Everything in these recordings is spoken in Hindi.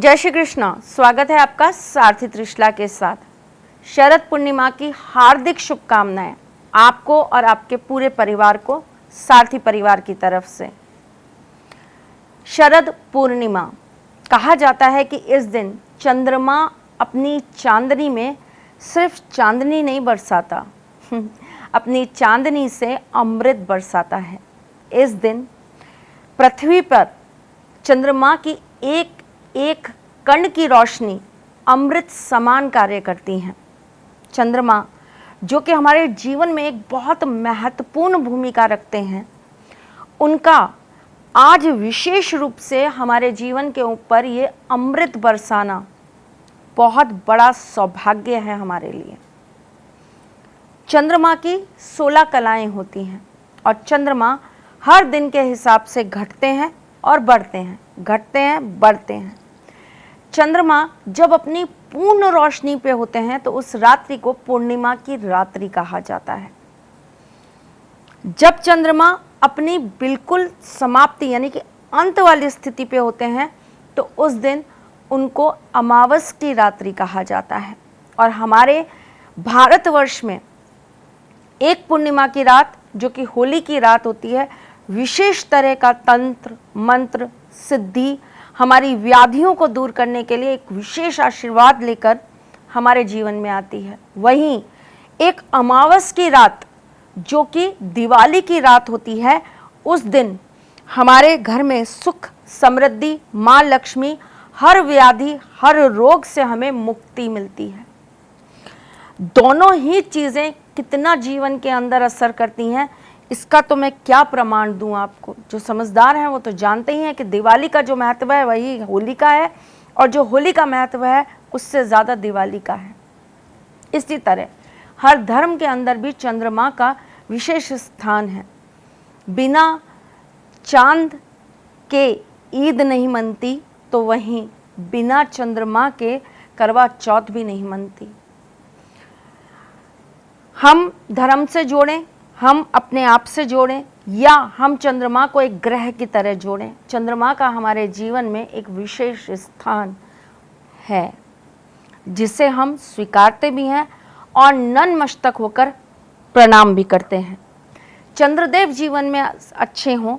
जय श्री कृष्ण। स्वागत है आपका सारथी त्रिशला के साथ। शरद पूर्णिमा की हार्दिक शुभकामनाएं आपको और आपके पूरे परिवार को सारथी परिवार की तरफ से। शरद पूर्णिमा कहा जाता है कि इस दिन चंद्रमा अपनी चांदनी में सिर्फ चांदनी नहीं बरसाता अपनी चांदनी से अमृत बरसाता है। इस दिन पृथ्वी पर चंद्रमा की एक एक कण की रोशनी अमृत समान कार्य करती हैं। चंद्रमा जो कि हमारे जीवन में एक बहुत महत्वपूर्ण भूमिका रखते हैं, उनका आज विशेष रूप से हमारे जीवन के ऊपर ये अमृत बरसाना बहुत बड़ा सौभाग्य है हमारे लिए। चंद्रमा की 16 कलाएं होती हैं और चंद्रमा हर दिन के हिसाब से घटते हैं और बढ़ते हैं, घटते हैं, बढ़ते हैं। चंद्रमा जब अपनी पूर्ण रोशनी पे होते हैं तो उस रात्रि को पूर्णिमा की रात्रि कहा जाता है। जब चंद्रमा अपनी बिल्कुल समाप्ति यानी कि अंत वाली स्थिति पे होते हैं तो उस दिन उनको अमावस की रात्रि कहा जाता है। और हमारे भारतवर्ष में एक पूर्णिमा की रात जो कि होली की रात होती है, विशेष तरह का तंत्र मंत्र सिद्धि हमारी व्याधियों को दूर करने के लिए एक विशेष आशीर्वाद लेकर हमारे जीवन में आती है। वहीं एक अमावस की रात जो कि दिवाली की रात होती है, उस दिन हमारे घर में सुख समृद्धि, माँ लक्ष्मी, हर व्याधि हर रोग से हमें मुक्ति मिलती है। दोनों ही चीज़ें कितना जीवन के अंदर असर करती हैं, इसका तो मैं क्या प्रमाण दूं आपको। जो समझदार हैं वो तो जानते ही हैं कि दिवाली का जो महत्व है वही होली का है, और जो होली का महत्व है उससे ज़्यादा दिवाली का है। इसी तरह हर धर्म के अंदर भी चंद्रमा का विशेष स्थान है। बिना चांद के ईद नहीं मनती तो वहीं बिना चंद्रमा के करवा चौथ भी नहीं मनती। हम धर्म से जोड़ें, हम अपने आप से जोड़ें, या हम चंद्रमा को एक ग्रह की तरह जोड़ें, चंद्रमा का हमारे जीवन में एक विशेष स्थान है जिसे हम स्वीकारते भी हैं और नतमस्तक होकर प्रणाम भी करते हैं। चंद्रदेव जीवन में अच्छे हों,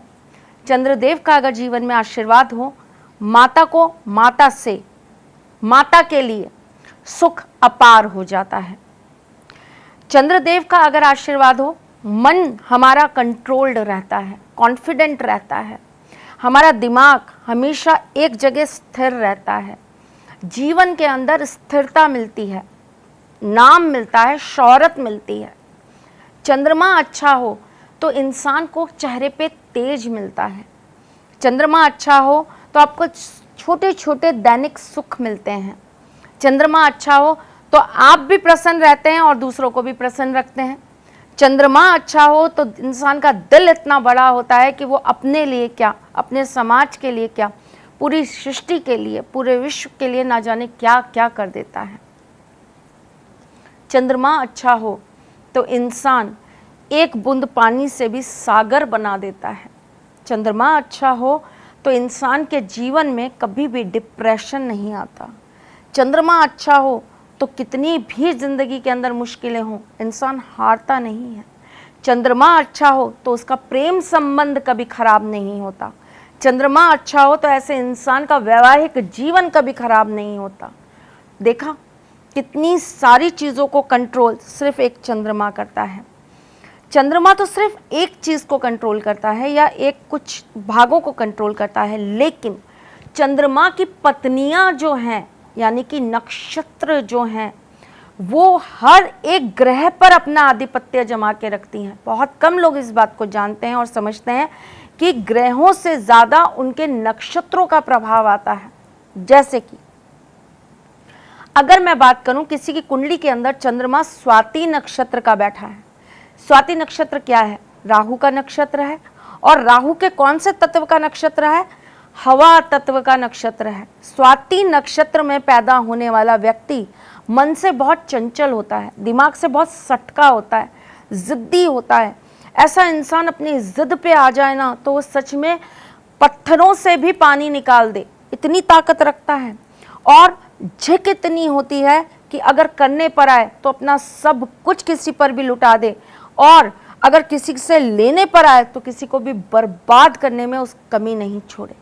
चंद्रदेव का अगर जीवन में आशीर्वाद हो, माता को माता से माता के लिए सुख अपार हो जाता है। चंद्रदेव का अगर आशीर्वाद हो, मन हमारा कंट्रोल्ड रहता है, कॉन्फिडेंट रहता है, हमारा दिमाग हमेशा एक जगह स्थिर रहता है, जीवन के अंदर स्थिरता मिलती है, नाम मिलता है, शौहरत मिलती है। चंद्रमा अच्छा हो तो इंसान को चेहरे पे तेज मिलता है। चंद्रमा अच्छा हो तो आपको छोटे छोटे दैनिक सुख मिलते हैं। चंद्रमा अच्छा हो तो आप भी प्रसन्न रहते हैं और दूसरों को भी प्रसन्न रखते हैं। चंद्रमा अच्छा हो तो इंसान का दिल इतना बड़ा होता है कि वो अपने लिए क्या, अपने समाज के लिए क्या, पूरी सृष्टि के लिए, पूरे विश्व के लिए ना जाने क्या क्या कर देता है। चंद्रमा अच्छा हो तो इंसान एक बूंद पानी से भी सागर बना देता है। चंद्रमा अच्छा हो तो इंसान के जीवन में कभी भी डिप्रेशन नहीं आता। चंद्रमा अच्छा हो तो कितनी भी जिंदगी के अंदर मुश्किलें हों, इंसान हारता नहीं है। चंद्रमा अच्छा हो तो उसका प्रेम संबंध कभी खराब नहीं होता। चंद्रमा अच्छा हो तो ऐसे इंसान का वैवाहिक जीवन कभी खराब नहीं होता। देखा कितनी सारी चीज़ों को कंट्रोल सिर्फ एक चंद्रमा करता है। चंद्रमा तो सिर्फ एक चीज़ को कंट्रोल करता है या एक कुछ भागों को कंट्रोल करता है, लेकिन चंद्रमा की पत्नियां जो हैं यानी कि नक्षत्र जो हैं, वो हर एक ग्रह पर अपना आधिपत्य जमा के रखती हैं। बहुत कम लोग इस बात को जानते हैं और समझते हैं कि ग्रहों से ज़्यादा उनके नक्षत्रों का प्रभाव आता है। जैसे कि अगर मैं बात करूं, किसी की कुंडली के अंदर चंद्रमा स्वाति नक्षत्र का बैठा है। स्वाति नक्षत्र क्या है? राहु का नक्षत्र है। और राहु के कौन से तत्व का नक्षत्र है? हवा तत्व का नक्षत्र है। स्वाति नक्षत्र में पैदा होने वाला व्यक्ति मन से बहुत चंचल होता है, दिमाग से बहुत सटका होता है, जिद्दी होता है। ऐसा इंसान अपनी जिद पे आ जाए ना तो वो सच में पत्थरों से भी पानी निकाल दे, इतनी ताकत रखता है। और झिक इतनी होती है कि अगर करने पर आए तो अपना सब कुछ किसी पर भी लुटा दे, और अगर किसी से लेने पर आए तो किसी को भी बर्बाद करने में उस कमी नहीं छोड़े।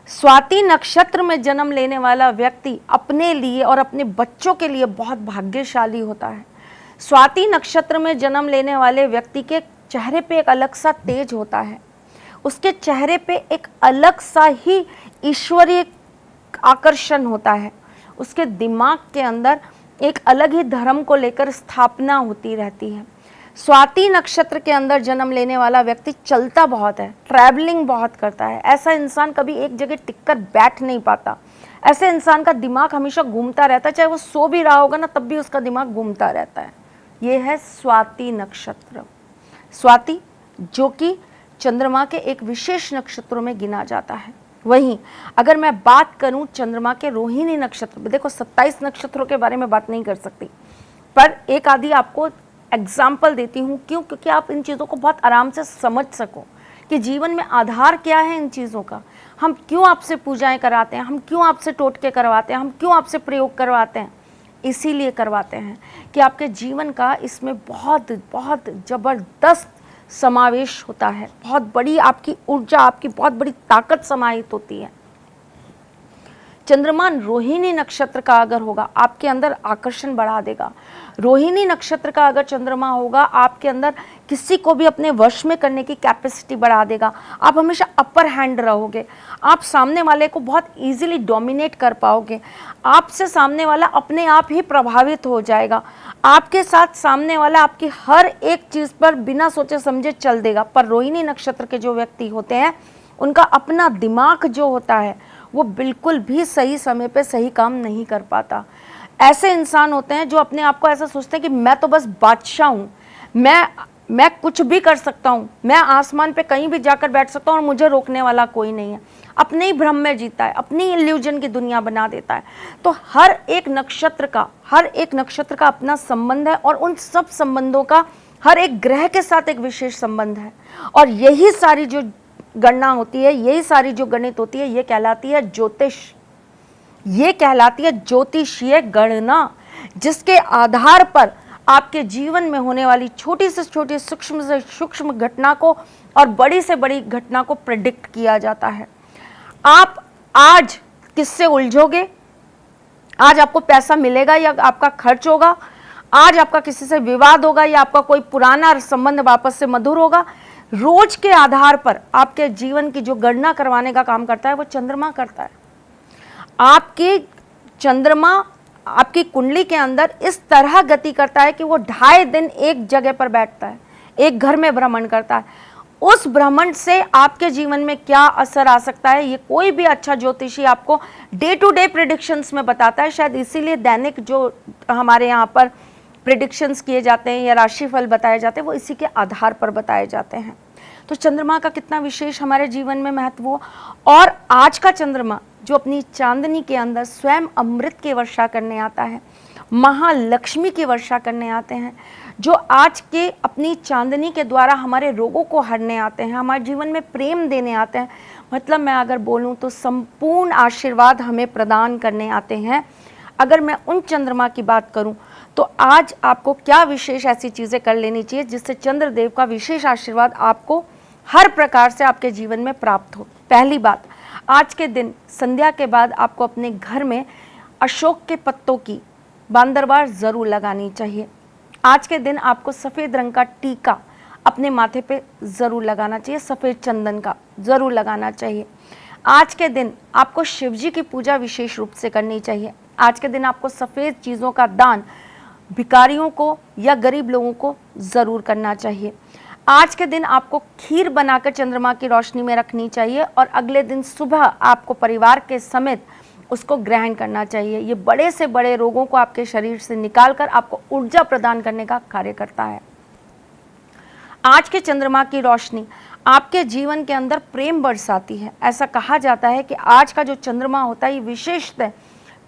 स्वाति नक्षत्र में जन्म लेने वाला व्यक्ति अपने लिए और अपने बच्चों के लिए बहुत भाग्यशाली होता है। स्वाति नक्षत्र में जन्म लेने वाले व्यक्ति के चेहरे पे एक अलग सा तेज होता है, उसके चेहरे पे एक अलग सा ही ईश्वरीय आकर्षण होता है, उसके दिमाग के अंदर एक अलग ही धर्म को लेकर स्थापना होती रहती है। स्वाति नक्षत्र के अंदर जन्म लेने वाला व्यक्ति चलता बहुत है, ट्रैवलिंग बहुत करता है। ऐसा इंसान कभी एक जगह टिककर बैठ नहीं पाता, ऐसे इंसान का दिमाग हमेशा घूमता रहता है, चाहे वो सो भी रहा होगा ना तब भी उसका दिमाग घूमता रहता है। ये है स्वाति नक्षत्र। स्वाति जो कि चंद्रमा के एक विशेष नक्षत्रों में गिना जाता है। वहीं अगर मैं बात करूं चंद्रमा के रोहिणी नक्षत्र, देखो 27 नक्षत्रों के बारे में बात नहीं कर सकती, पर एक आदि आपको एग्जाम्पल देती हूँ। क्यों? क्योंकि आप इन चीज़ों को बहुत आराम से समझ सको कि जीवन में आधार क्या है इन चीज़ों का। हम क्यों आपसे पूजाएं कराते हैं, हम क्यों आपसे टोटके करवाते हैं, हम क्यों आपसे प्रयोग करवाते हैं, इसीलिए करवाते हैं कि आपके जीवन का इसमें बहुत बहुत ज़बरदस्त समावेश होता है, बहुत बड़ी आपकी ऊर्जा, आपकी बहुत बड़ी ताकत समाहित होती है। चंद्रमा रोहिणी नक्षत्र का अगर होगा आपके अंदर आकर्षण बढ़ा देगा। रोहिणी नक्षत्र का अगर चंद्रमा होगा आपके अंदर किसी को भी अपने वश में करने की कैपेसिटी बढ़ा देगा। आप हमेशा अपर हैंड रहोगे, आप सामने वाले को बहुत इजीली डोमिनेट कर पाओगे, आपसे सामने वाला अपने आप ही प्रभावित हो जाएगा, आपके साथ सामने वाला आपकी हर एक चीज़ पर बिना सोचे समझे चल देगा। पर रोहिणी नक्षत्र के जो व्यक्ति होते हैं उनका अपना दिमाग जो होता है वो बिल्कुल भी सही समय पे सही काम नहीं कर पाता। ऐसे इंसान होते हैं जो अपने आप को ऐसा सोचते हैं कि मैं तो बस बादशाह हूँ, मैं कुछ भी कर सकता हूँ, मैं आसमान पे कहीं भी जाकर बैठ सकता हूँ और मुझे रोकने वाला कोई नहीं है। अपने ही भ्रम में जीता है, अपनी इल्यूजन की दुनिया बना देता है। तो हर एक नक्षत्र का अपना संबंध है और उन सब संबंधों का हर एक ग्रह के साथ एक विशेष संबंध है। और यही सारी जो गणना होती है, यही सारी जो गणित होती है, ये कहलाती है ज्योतिष, ये कहलाती है ज्योतिषीय गणना, जिसके आधार पर आपके जीवन में होने वाली छोटी से छोटी सूक्ष्म से सूक्ष्म घटना को और बड़ी से बड़ी घटना को प्रेडिक्ट किया जाता है। आप आज किससे उलझोगे, आज आपको पैसा मिलेगा या आपका खर्च होगा, आज आपका किसी से विवाद होगा या आपका कोई पुराना संबंध वापस से मधुर होगा, रोज के आधार पर आपके जीवन की जो गणना करवाने का काम करता है वो चंद्रमा करता है। आपके चंद्रमा आपकी कुंडली के अंदर इस तरह गति करता है कि वो 2.5 दिन एक जगह पर बैठता है, एक घर में भ्रमण करता है। उस भ्रमण से आपके जीवन में क्या असर आ सकता है ये कोई भी अच्छा ज्योतिषी आपको डे टू डे प्रेडिक्शंस में बताता है। शायद इसीलिए दैनिक जो हमारे यहाँ पर प्रेडिक्शंस किए जाते हैं या राशिफल बताए जाते हैं वो इसी के आधार पर बताए जाते हैं। तो चंद्रमा का कितना विशेष हमारे जीवन में महत्व हो। और आज का चंद्रमा जो अपनी चांदनी के अंदर स्वयं अमृत की वर्षा करने आता है, महालक्ष्मी की वर्षा करने आते हैं, जो आज के अपनी चांदनी के द्वारा हमारे रोगों को हरने आते हैं, हमारे जीवन में प्रेम देने आते हैं, मतलब मैं अगर बोलूँ तो संपूर्ण आशीर्वाद हमें प्रदान करने आते हैं। अगर मैं उन चंद्रमा की बात करूं तो आज आपको क्या विशेष ऐसी चीज़ें कर लेनी चाहिए जिससे चंद्रदेव का विशेष आशीर्वाद आपको हर प्रकार से आपके जीवन में प्राप्त हो। पहली बात, आज के दिन संध्या के बाद आपको अपने घर में अशोक के पत्तों की बांदरवार ज़रूर लगानी चाहिए। आज के दिन आपको सफ़ेद रंग का टीका अपने माथे पे ज़रूर लगाना चाहिए, सफ़ेद चंदन का ज़रूर लगाना चाहिए। आज के दिन आपको शिव जी की पूजा विशेष रूप से करनी चाहिए। आज के दिन आपको सफ़ेद चीज़ों का दान भिखारियों को या गरीब लोगों को ज़रूर करना चाहिए। आज के दिन आपको खीर बनाकर चंद्रमा की रोशनी में रखनी चाहिए और अगले दिन सुबह आपको परिवार के समेत उसको ग्रहण करना चाहिए। ये बड़े से बड़े रोगों को आपके शरीर से निकालकर आपको ऊर्जा प्रदान करने का कार्य करता है। आज के चंद्रमा की रोशनी आपके जीवन के अंदर प्रेम बरसाती है। ऐसा कहा जाता है कि आज का जो चंद्रमा होता है ये विशेषतः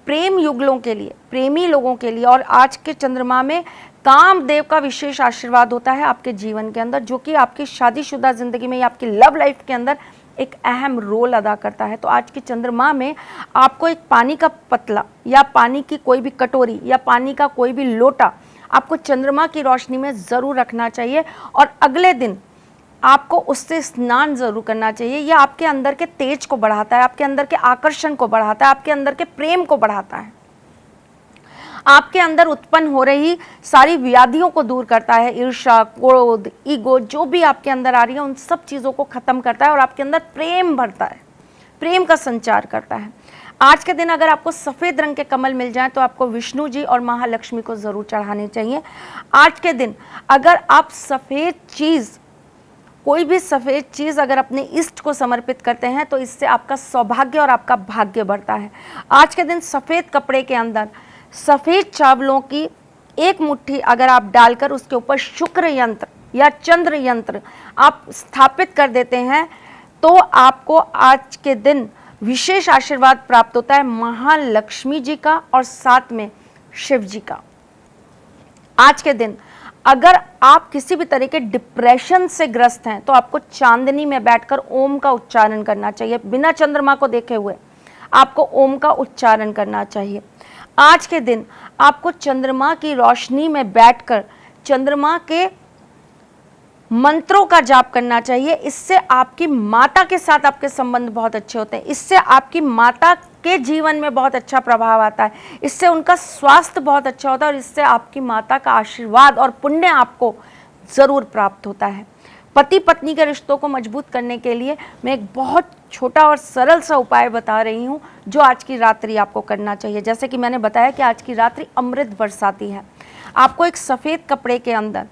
प्रेम युगलों के लिए, प्रेमी लोगों के लिए, और आज के चंद्रमा में कामदेव का विशेष आशीर्वाद होता है आपके जीवन के अंदर, जो कि आपकी शादीशुदा जिंदगी में या आपकी लव लाइफ के अंदर एक अहम रोल अदा करता है। तो आज की चंद्रमा में आपको एक पानी का पतला या पानी की कोई भी कटोरी या पानी का कोई भी लोटा आपको चंद्रमा की रोशनी में ज़रूर रखना चाहिए और अगले दिन आपको उससे स्नान ज़रूर करना चाहिए। यह आपके अंदर के तेज को बढ़ाता है, आपके अंदर के आकर्षण को बढ़ाता है, आपके अंदर के प्रेम को बढ़ाता है, आपके अंदर उत्पन्न हो रही सारी व्याधियों को दूर करता है। ईर्ष्या, क्रोध, ईगो जो भी आपके अंदर आ रही है उन सब चीज़ों को ख़त्म करता है और आपके अंदर प्रेम भरता है, प्रेम का संचार करता है। आज के दिन अगर आपको सफ़ेद रंग के कमल मिल जाएं तो आपको विष्णु जी और महालक्ष्मी को ज़रूर चढ़ाने चाहिए। आज के दिन अगर आप सफ़ेद चीज़, कोई भी सफ़ेद चीज़ अगर अपने इष्ट को समर्पित करते हैं तो इससे आपका सौभाग्य और आपका भाग्य बढ़ता है। आज के दिन सफ़ेद कपड़े के अंदर सफ़ेद चावलों की एक मुट्ठी अगर आप डालकर उसके ऊपर शुक्र यंत्र या चंद्र यंत्र आप स्थापित कर देते हैं तो आपको आज के दिन विशेष आशीर्वाद प्राप्त होता है महालक्ष्मी जी का और साथ में शिव जी का। आज के दिन अगर आप किसी भी तरह के डिप्रेशन से ग्रस्त हैं तो आपको चांदनी में बैठकर ओम का उच्चारण करना चाहिए। बिना चंद्रमा को देखे हुए आपको ओम का उच्चारण करना चाहिए। आज के दिन आपको चंद्रमा की रोशनी में बैठकर चंद्रमा के मंत्रों का जाप करना चाहिए। इससे आपकी माता के साथ आपके संबंध बहुत अच्छे होते हैं, इससे आपकी माता के जीवन में बहुत अच्छा प्रभाव आता है, इससे उनका स्वास्थ्य बहुत अच्छा होता है और इससे आपकी माता का आशीर्वाद और पुण्य आपको ज़रूर प्राप्त होता है। पति पत्नी के रिश्तों को मजबूत करने के लिए मैं एक बहुत छोटा और सरल सा उपाय बता रही हूँ जो आज की रात्रि आपको करना चाहिए। जैसे कि मैंने बताया कि आज की रात्रि अमृत बरसाती है। आपको एक सफ़ेद कपड़े के अंदर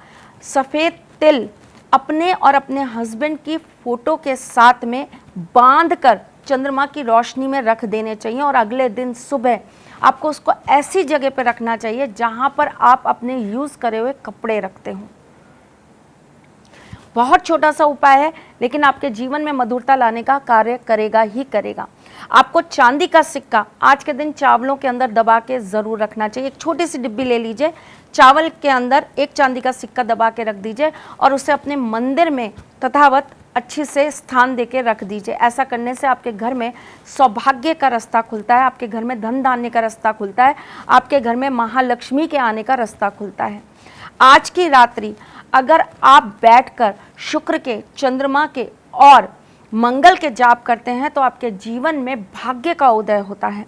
सफ़ेद तिल अपने और अपने हस्बैंड की फ़ोटो के साथ में बांधकर चंद्रमा की रोशनी में रख देने चाहिए और अगले दिन सुबह आपको उसको ऐसी जगह पर रखना चाहिए जहाँ पर आप अपने यूज़ करे हुए कपड़े रखते हों। बहुत छोटा सा उपाय है लेकिन आपके जीवन में मधुरता लाने का कार्य करेगा ही करेगा। आपको चांदी का सिक्का आज के दिन चावलों के अंदर दबा के ज़रूर रखना चाहिए। एक छोटी सी डिब्बी ले लीजिए, चावल के अंदर एक चांदी का सिक्का दबा के रख दीजिए और उसे अपने मंदिर में तथावत अच्छी से स्थान दे के रख दीजिए। ऐसा करने से आपके घर में सौभाग्य का रास्ता खुलता है, आपके घर में धन धान्य का रास्ता खुलता है, आपके घर में महालक्ष्मी के आने का रास्ता खुलता है। आज की रात्रि अगर आप बैठकर शुक्र के, चंद्रमा के और मंगल के जाप करते हैं तो आपके जीवन में भाग्य का उदय होता है।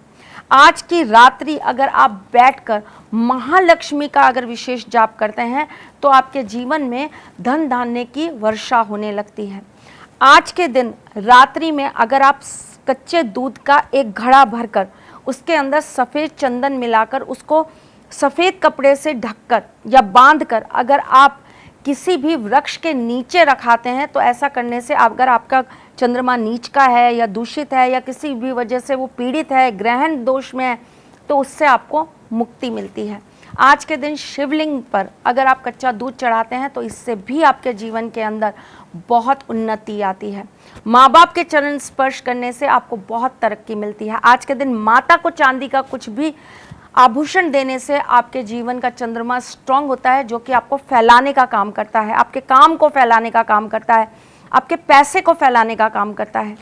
आज की रात्रि अगर आप बैठकर महालक्ष्मी का अगर विशेष जाप करते हैं तो आपके जीवन में धन धान्य की वर्षा होने लगती है। आज के दिन रात्रि में अगर आप कच्चे दूध का एक घड़ा भरकर उसके अंदर सफ़ेद चंदन मिलाकर उसको सफ़ेद कपड़े से ढककर या बांधकर अगर आप किसी भी वृक्ष के नीचे रखाते हैं तो ऐसा करने से अगर आपका चंद्रमा नीच का है या दूषित है या किसी भी वजह से वो पीड़ित है, ग्रहण दोष में है, तो उससे आपको मुक्ति मिलती है। आज के दिन शिवलिंग पर अगर आप कच्चा दूध चढ़ाते हैं तो इससे भी आपके जीवन के अंदर बहुत उन्नति आती है। माँ बाप के चरण स्पर्श करने से आपको बहुत तरक्की मिलती है। आज के दिन माता को चांदी का कुछ भी आभूषण देने से आपके जीवन का चंद्रमा स्ट्रांग होता है जो कि आपको फैलाने का काम करता है, आपके काम को फैलाने का काम करता है, आपके पैसे को फैलाने का काम करता है।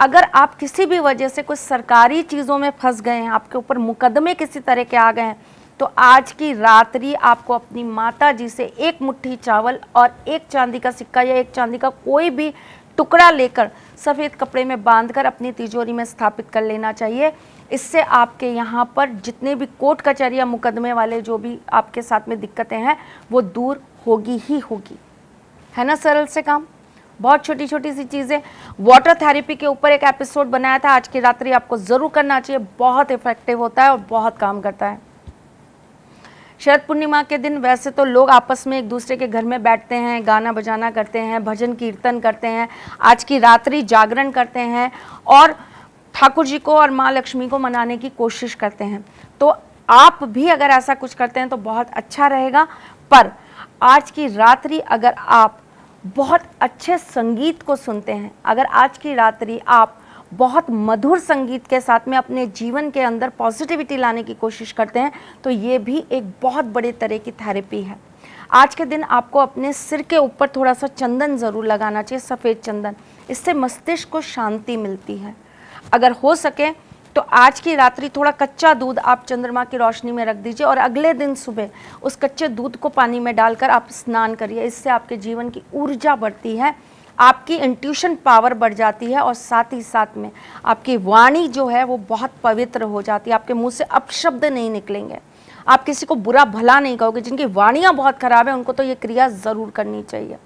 अगर आप किसी भी वजह से कुछ सरकारी चीज़ों में फंस गए हैं, आपके ऊपर मुकदमे किसी तरह के आ गए हैं, तो आज की रात्रि आपको अपनी माता जी से एक मुट्ठी चावल और एक चांदी का सिक्का या एक चांदी का कोई भी टुकड़ा लेकर सफ़ेद कपड़े में बांधकर अपनी तिजोरी में स्थापित कर लेना चाहिए। इससे आपके यहाँ पर जितने भी कोर्ट कचहरी या मुकदमे वाले जो भी आपके साथ में दिक्कतें हैं वो दूर होगी ही होगी। है ना सरल से काम? बहुत छोटी छोटी सी चीज़ें। वाटर थेरेपी के ऊपर एक एपिसोड बनाया था, आज की रात्रि आपको ज़रूर करना चाहिए, बहुत इफेक्टिव होता है और बहुत काम करता है। शरद पूर्णिमा के दिन वैसे तो लोग आपस में एक दूसरे के घर में बैठते हैं, गाना बजाना करते हैं, भजन कीर्तन करते हैं, आज की रात्रि जागरण करते हैं और ठाकुर जी को और माँ लक्ष्मी को मनाने की कोशिश करते हैं। तो आप भी अगर ऐसा कुछ करते हैं तो बहुत अच्छा रहेगा। पर आज की रात्रि अगर आप बहुत अच्छे संगीत को सुनते हैं, अगर आज की रात्रि आप बहुत मधुर संगीत के साथ में अपने जीवन के अंदर पॉजिटिविटी लाने की कोशिश करते हैं तो ये भी एक बहुत बड़े तरह की थेरेपी है। आज के दिन आपको अपने सिर के ऊपर थोड़ा सा चंदन ज़रूर लगाना चाहिए, सफ़ेद चंदन। इससे मस्तिष्क को शांति मिलती है। अगर हो सके तो आज की रात्रि थोड़ा कच्चा दूध आप चंद्रमा की रोशनी में रख दीजिए और अगले दिन सुबह उस कच्चे दूध को पानी में डालकर आप स्नान करिए। इससे आपके जीवन की ऊर्जा बढ़ती है, आपकी इंट्यूशन पावर बढ़ जाती है और साथ ही साथ में आपकी वाणी जो है वो बहुत पवित्र हो जाती है। आपके मुंह से अपशब्द नहीं निकलेंगे, आप किसी को बुरा भला नहीं कहोगे। जिनकी वाणियाँ बहुत खराब है उनको तो ये क्रिया ज़रूर करनी चाहिए।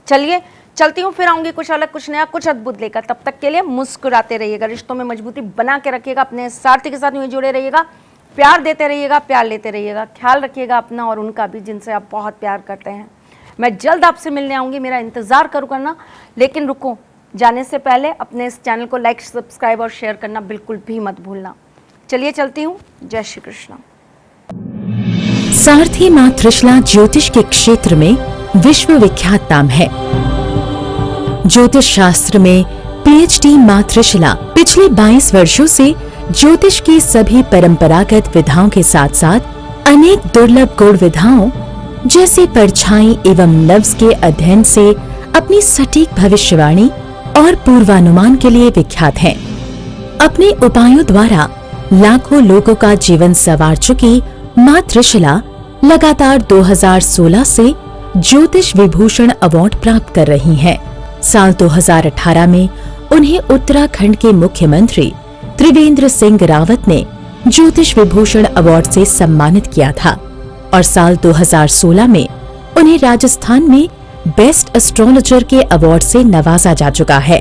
चलिए चलती हूँ, फिर आऊँगी कुछ अलग, कुछ नया, कुछ अद्भुत लेकर। तब तक के लिए मुस्कुराते रहिएगा, रिश्तों में मजबूती बना के रखिएगा, अपने साथी के साथ यूँ जुड़े रहिएगा, प्यार देते रहिएगा, प्यार लेते रहिएगा। ख्याल रखिएगा अपना और उनका भी जिनसे आप बहुत प्यार करते हैं। मैं जल्द आपसे मिलने आऊँगी, मेरा इंतज़ार करो करना। लेकिन रुको, जाने से पहले अपने इस चैनल को लाइक, सब्सक्राइब और शेयर करना बिल्कुल भी मत भूलना। चलिए चलती हूँ, जय श्री कृष्ण। सारथी मां त्रिशला ज्योतिष के क्षेत्र में विश्वविख्यात नाम है। ज्योतिष शास्त्र में पीएचडी मां त्रिशला पिछले 22 वर्षों से ज्योतिष की सभी परंपरागत विधाओं के साथ साथ अनेक दुर्लभ गूढ़ विधाओं जैसे परछाई एवं लफ्ज के अध्ययन से अपनी सटीक भविष्यवाणी और पूर्वानुमान के लिए विख्यात हैं। अपने उपायों द्वारा लाखों लोगों का जीवन संवार चुकी मां त्रिशला लगातार 2016 से ज्योतिष विभूषण अवार्ड प्राप्त कर रही हैं। साल 2018 में उन्हें उत्तराखंड के मुख्यमंत्री त्रिवेंद्र सिंह रावत ने ज्योतिष विभूषण अवार्ड से सम्मानित किया था और साल 2016 में उन्हें राजस्थान में बेस्ट एस्ट्रोलॉजर के अवार्ड से नवाजा जा चुका है।